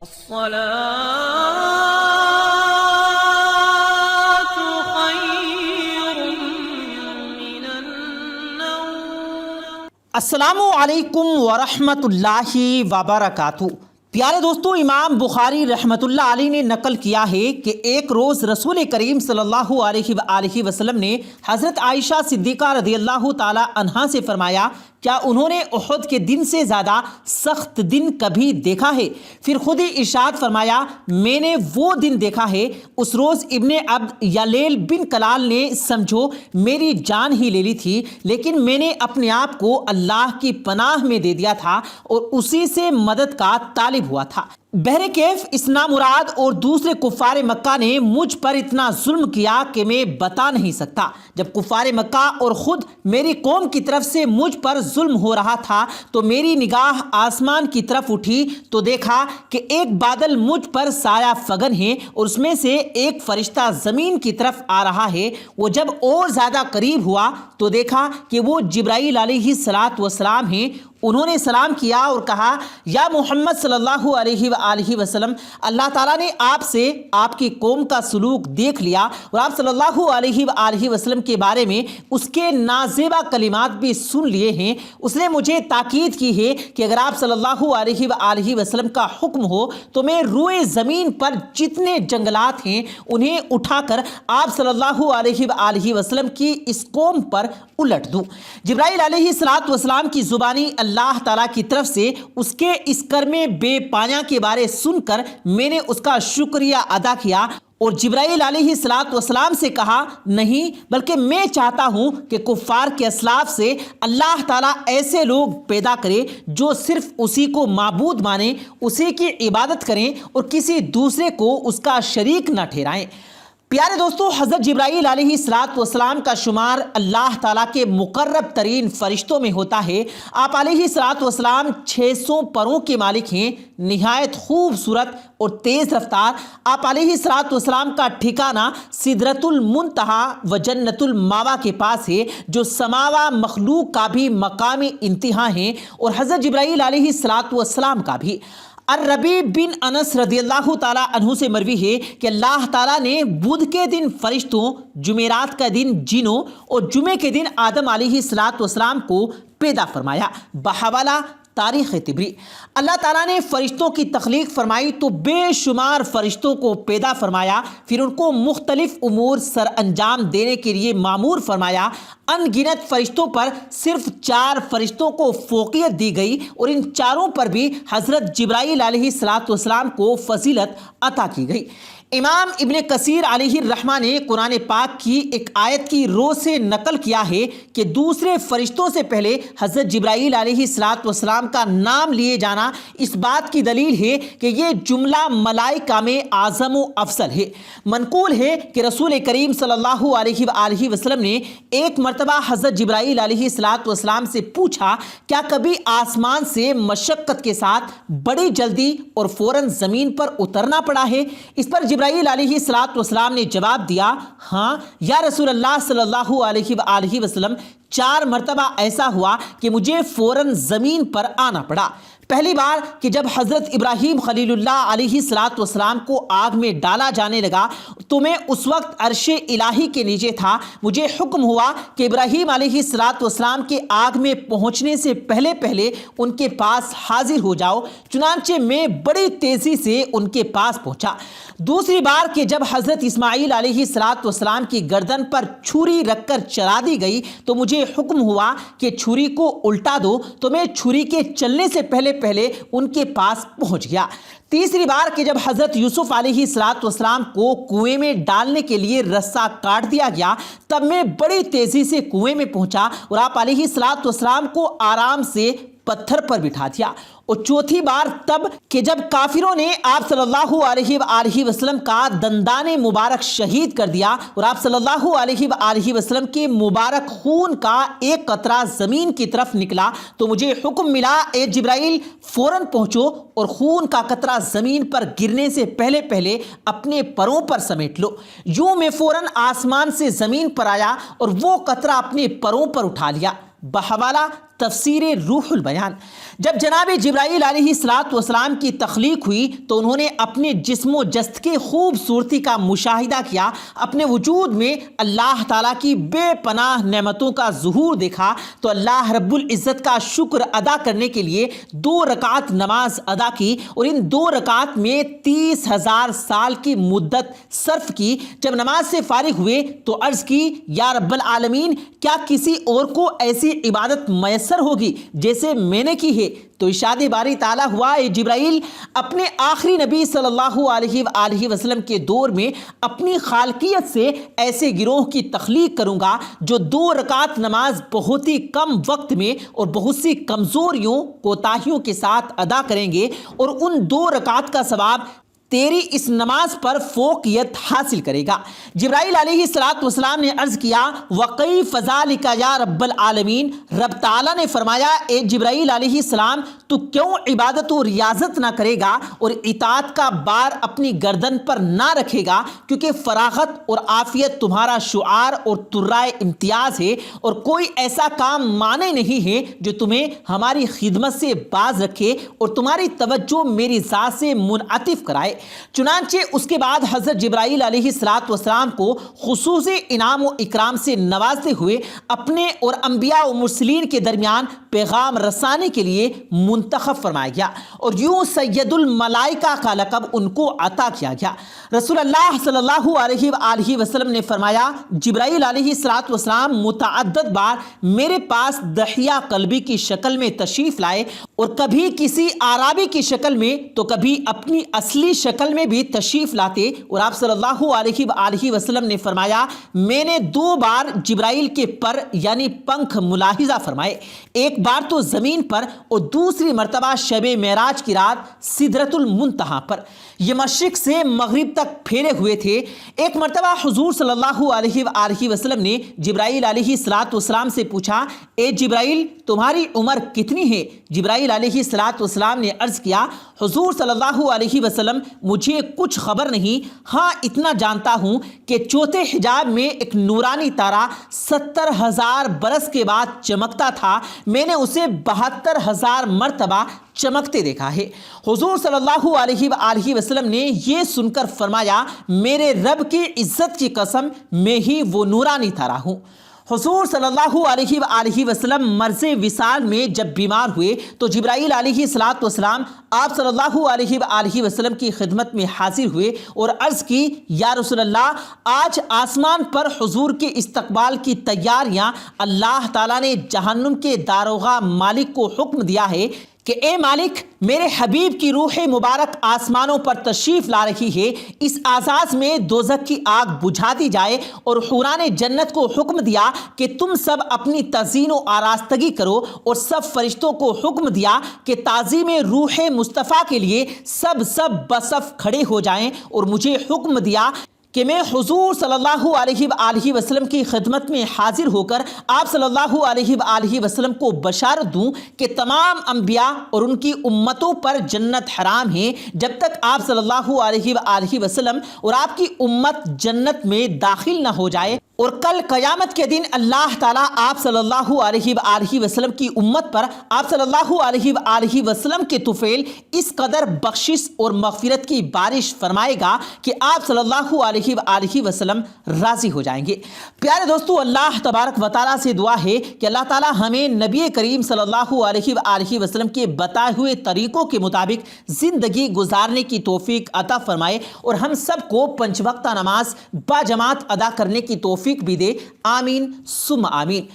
الصلاة خير من النوم۔ السلام علیکم ورحمۃ اللہ وبرکاتہ۔ پیارے دوستو، امام بخاری رحمۃ اللہ علیہ نے نقل کیا ہے کہ ایک روز رسول کریم صلی اللہ علیہ وآلہ وسلم نے حضرت عائشہ صدیقہ رضی اللہ تعالی عنہا سے فرمایا، کیا انہوں نے احد کے دن سے زیادہ سخت دن کبھی دیکھا ہے؟ پھر خود ہی ارشاد فرمایا، میں نے وہ دن دیکھا ہے، اس روز ابن عبد یلیل بن کلال نے سمجھو میری جان ہی لے لی تھی، لیکن میں نے اپنے آپ کو اللہ کی پناہ میں دے دیا تھا اور اسی سے مدد کا طالب ہوا تھا۔ بہرکیف اس نامراد اور دوسرے کفار مکہ نے مجھ پر اتنا ظلم کیا کہ میں بتا نہیں سکتا۔ جب کفار مکہ اور خود میری قوم کی طرف سے مجھ پر ظلم ہو رہا تھا تو میری نگاہ آسمان کی طرف اٹھی تو دیکھا کہ ایک بادل مجھ پر سایہ فگن ہے اور اس میں سے ایک فرشتہ زمین کی طرف آ رہا ہے۔ وہ جب اور زیادہ قریب ہوا تو دیکھا کہ وہ جبرائیل علیہ السلام ہیں۔ انہوں نے سلام کیا اور کہا، یا محمد صلی اللہ علیہ وآلہ وسلم، اللہ تعالیٰ نے آپ سے آپ کی قوم کا سلوک دیکھ لیا اور آپ صلی اللہ علیہ وآلہ وسلم کے بارے میں اس کے نازیبا کلمات بھی سن لیے ہیں۔ اس نے مجھے تاکید کی ہے کہ اگر آپ صلی اللہ علیہ وآلہ وسلم کا حکم ہو تو میں روئے زمین پر جتنے جنگلات ہیں انہیں اٹھا کر آپ صلی اللہ علیہ وآلہ وسلم کی اس قوم پر الٹ دوں۔ جبرائیل علیہ السلام کی زبانی اللہ تعالیٰ کی طرف سے اس کے اس کرم بے پایہ کے بارے سن کر میں نے اس کا شکریہ ادا کیا اور جبرائیل علیہ السلام سے کہا، نہیں بلکہ میں چاہتا ہوں کہ کفار کے اسلاف سے اللہ تعالیٰ ایسے لوگ پیدا کرے جو صرف اسی کو معبود مانیں، اسی کی عبادت کریں اور کسی دوسرے کو اس کا شریک نہ ٹھہرائیں۔ پیارے دوستو، حضرت جبرائیل علیہ السلام کا شمار اللہ تعالیٰ کے مقرب ترین فرشتوں میں ہوتا ہے۔ آپ علیہ السلام 600 پروں کے مالک ہیں، نہایت خوبصورت اور تیز رفتار۔ آپ علیہ السلام کا ٹھکانہ سدرۃ المنتہی و جنت الماوا کے پاس ہے، جو سماوا مخلوق کا بھی مقام انتہا ہیں اور حضرت جبرائیل علیہ السلام کا بھی۔ الربیع بن انس رضی اللہ تعالیٰ عنہ سے مروی ہے کہ اللہ تعالیٰ نے بدھ کے دن فرشتوں، جمعرات کا دن جنوں اور جمعے کے دن آدم علیہ السلام کو پیدا فرمایا۔ بحوالہ تاریخ طبری، اللہ تعالیٰ نے فرشتوں کی تخلیق فرمائی تو بے شمار فرشتوں کو پیدا فرمایا، پھر ان کو مختلف امور سر انجام دینے کے لیے مامور فرمایا۔ ان گنت فرشتوں پر صرف 4 فرشتوں کو فوقیت دی گئی اور ان چاروں پر بھی حضرت جبرائیل علیہ السلام کو فضیلت عطا کی گئی۔ امام ابن کثیر علیہ الرحمہ نے قرآن پاک کی ایک آیت کی رو سے نقل کیا ہے کہ دوسرے فرشتوں سے پہلے حضرت جبرائیل علیہ السلام کا نام لیے جانا اس بات کی دلیل ہے کہ یہ جملہ ملائکہ میں اعظم و افضل ہے۔ منقول ہے کہ رسول کریم صلی اللہ علیہ وآلہ وسلم نے ایک مرتبہ حضرت جبرائیل علیہ السلام سے پوچھا، کیا کبھی آسمان سے مشقت کے ساتھ بڑی جلدی اور فوراً زمین پر اترنا پڑا ہے؟ اس پر جبرائیل علیہ السلام نے جواب دیا، ہاں یا رسول اللہ صلی اللہ علیہ وآلہ وسلم، 4 مرتبہ ایسا ہوا کہ مجھے فوراً زمین پر آنا پڑا۔ پہلی بار کہ جب حضرت ابراہیم خلیل اللہ علیہ السلام کو آگ میں ڈالا جانے لگا تو میں اس وقت عرش الہی کے نیچے تھا۔ مجھے حکم ہوا کہ ابراہیم علیہ السلام کے آگ میں پہنچنے سے پہلے ان کے پاس حاضر ہو جاؤ، چنانچہ میں بڑی تیزی سے ان کے پاس پہنچا۔ دوسری بار کہ جب حضرت اسماعیل علیہ السلام کی گردن پر چھری رکھ کر چلا دی گئی تو مجھے حکم ہوا کہ چھری کو الٹا دو، تو میں چھری کے چلنے سے پہلے ان کے پاس پہنچ گیا۔ تیسری بار کہ جب حضرت یوسف علیہ السلام کو کنویں میں ڈالنے کے لیے رسہ کاٹ دیا گیا تب میں بڑی تیزی سے کنویں میں پہنچا اور آپ علیہ السلام کو آرام سے پتھر پر بٹھا دیا۔ اور چوتھی بار تب کہ جب کافروں نے آپ صلی اللہ علیہ وآلہ وسلم کا دندان مبارک شہید کر دیا اور آپ صلی اللہ علیہ وآلہ وسلم کے مبارک خون کا ایک قطرہ زمین کی طرف نکلا تو مجھے حکم ملا، اے جبرائیل فوراً پہنچو اور خون کا قطرہ زمین پر گرنے سے پہلے اپنے پروں پر سمیٹ لو۔ یوں میں فوراً آسمان سے زمین پر آیا اور وہ قطرہ اپنے پروں پر اٹھا لیا۔ بحوالہ تفسیر روح البیان۔ جب جناب جبرائیل علیہ السلام کی تخلیق ہوئی تو انہوں نے اپنے جسم و جسد کے خوبصورتی کا مشاہدہ کیا، اپنے وجود میں اللہ تعالیٰ کی بے پناہ نعمتوں کا ظہور دیکھا تو اللہ رب العزت کا شکر ادا کرنے کے لیے 2 رکعت نماز ادا کی اور ان 2 رکعت میں 30,000 سال کی مدت صرف کی۔ جب نماز سے فارغ ہوئے تو عرض کی، یا رب العالمین، کیا کسی اور کو ایسی عبادت میسر ہوگی جیسے میں نے کی ہے؟ تو ارشاد باری تعالیٰ ہوا، اے جبرائیل، اپنے آخری نبی صلی اللہ علیہ وآلہ وسلم کے دور میں اپنی خالقیت سے ایسے گروہ کی تخلیق کروں گا جو 2 رکعت نماز بہت ہی کم وقت میں اور بہت سی کمزوریوں کوتاہیوں کے ساتھ ادا کریں گے، اور ان 2 رکعت کا ثواب تیری اس نماز پر فوقیت حاصل کرے گا۔ جبرائیل علیہ السلام نے عرض کیا، وَكَيْفَ ذَلِكَ یا رب العالمین، رب تعالیٰ نے فرمایا، اے جبرائیل علیہ السلام، تو کیوں عبادت و ریاضت نہ کرے گا اور اطاعت کا بار اپنی گردن پر نہ رکھے گا، کیونکہ فراغت اور عافیت تمہارا شعار اور ترائے امتیاز ہے، اور کوئی ایسا کام مانے نہیں ہے جو تمہیں ہماری خدمت سے باز رکھے اور تمہاری توجہ میری ذات سے منعطف کرائے۔ چنانچہ اس کے بعد حضرت جبرائیل علیہ السلام کو خصوصی انعام و اکرام سے نوازتے ہوئے اپنے اور انبیاء و مرسلین کے درمیان پیغام رسانے کے لیے منتخب فرمایا گیا، اور یوں سید الملائکہ کا لقب ان کو عطا کیا گیا۔ رسول اللہ صلی اللہ علیہ وآلہ وسلم نے فرمایا، جبرائیل علیہ السلام متعدد بار میرے پاس دحیہ قلبی کی شکل میں تشریف لائے، اور کبھی کسی عرابی کی شکل میں تو کبھی اپنی اصلی شکل میں بھی تشریف لاتے، اور آپ صلی اللہ علیہ وآلہ وسلم نے فرمایا، میں نے 2 بار جبرائیل کے پر یعنی پنکھ ملاحظہ فرمائے، ایک بار تو زمین پر اور دوسری مرتبہ شب معراج کی رات سدرۃ المنتہا پر۔ یہ مشرق سے مغرب تک پھیلے ہوئے تھے۔ ایک مرتبہ حضور صلی اللہ علیہ وآلہ وسلم نے جبرائیل علیہ السلام سے پوچھا، اے جبرائیل، تمہاری عمر کتنی ہے؟ جبرائیل علیہ السلام نے عرض کیا، حضور صلی اللہ علیہ وسلم، مجھے کچھ خبر نہیں، ہاں اتنا جانتا ہوں کہ چوتھے حجاب میں ایک نورانی تارا 70,000 برس کے بعد چمکتا تھا، میں نے اسے 72,000 مرتبہ چمکتے دیکھا ہے۔ حضور صلی اللہ علیہ وآلہ وسلم نے یہ سن کر فرمایا، میرے رب کی عزت کی قسم، میں ہی وہ نورانی تارا ہوں۔ حضور صلی اللہ علیہ وآلہ وسلم مرض وصال میں جب بیمار ہوئے تو جبرائیل علیہ السلام آپ صلی اللہ علیہ وآلہ وسلم کی خدمت میں حاضر ہوئے اور عرض کی، یا رسول اللہ، آج آسمان پر حضور کے استقبال کی تیاریاں، اللہ تعالیٰ نے جہنم کے داروغہ مالک کو حکم دیا ہے کہ اے مالک، میرے حبیب کی روح مبارک آسمانوں پر تشریف لا رہی ہے، اس اعزاز میں دوزخ کی آگ بجھا دی جائے، اور حوران جنت کو حکم دیا کہ تم سب اپنی تزئین و آراستگی کرو، اور سب فرشتوں کو حکم دیا کہ تعظیم روح مصطفیٰ کے لیے سب بصف کھڑے ہو جائیں، اور مجھے حکم دیا کہ میں حضور صلی اللہ علیہ وآلہ وسلم کی خدمت میں حاضر ہو کر آپ صلی اللہ علیہ وآلہ وسلم کو بشارت دوں کہ تمام انبیاء اور ان کی امتوں پر جنت حرام ہے جب تک آپ صلی اللہ علیہ وآلہ وسلم اور آپ کی امت جنت میں داخل نہ ہو جائے، اور کل قیامت کے دن اللہ تعالیٰ آپ صلی اللہ علیہ وآلہ وسلم کی امت پر آپ صلی اللہ علیہ وآلہ وسلم کے طفیل اس قدر بخشش اور مغفرت کی بارش فرمائے گا کہ آپ صلی اللہ علیہ وآلہ وسلم راضی ہو جائیں گے۔ پیارے دوستو، اللہ تبارک و تعالیٰ سے دعا ہے کہ اللہ تعالیٰ ہمیں نبی کریم صلی اللہ علیہ وآلہ وسلم کے بتائے ہوئے طریقوں کے مطابق زندگی گزارنے کی توفیق عطا فرمائے، اور ہم سب کو 5 وقتہ نماز با جماعت ادا کرنے کی توفیق بھی دے، آمین ثم آمین۔